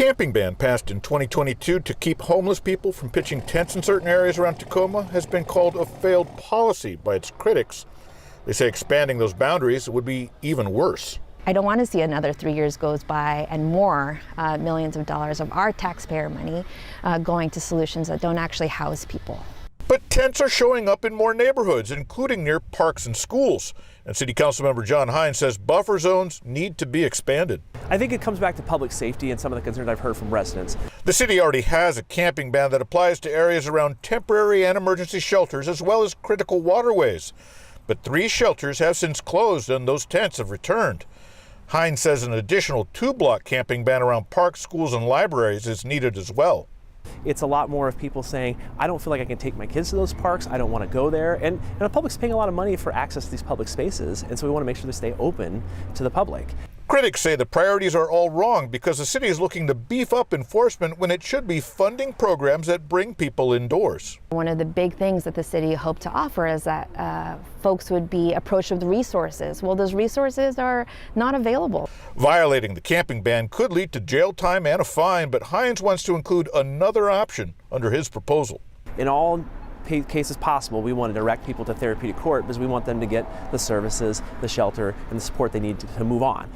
camping ban passed in 2022 to keep homeless people from pitching tents in certain areas around Tacoma has been called a failed policy by its critics. They say expanding those boundaries would be even worse. I don't want to see another 3 years goes by and more millions of dollars of our taxpayer money going to solutions that don't actually house people. But tents are showing up in more neighborhoods, including near parks and schools. And City Council member John Hines says buffer zones need to be expanded. I think it comes back to public safety and some of the concerns I've heard from residents. The city already has a camping ban that applies to areas around temporary and emergency shelters as well as critical waterways. But 3 shelters have since closed and those tents have returned. Hines says an additional 2-block camping ban around parks, schools, and libraries is needed as well. It's a lot more of people saying, I don't feel like I can take my kids to those parks, I don't want to go there. And the public's paying a lot of money for access to these public spaces, and so we want to make sure they stay open to the public. Critics say the priorities are all wrong because the city is looking to beef up enforcement when it should be funding programs that bring people indoors. One of the big things that the city hoped to offer is that folks would be approached with resources. Well, those resources are not available. Violating the camping ban could lead to jail time and a fine, but Hines wants to include another option under his proposal. In all cases possible, we want to direct people to therapeutic court because we want them to get the services, the shelter, and the support they need to move on.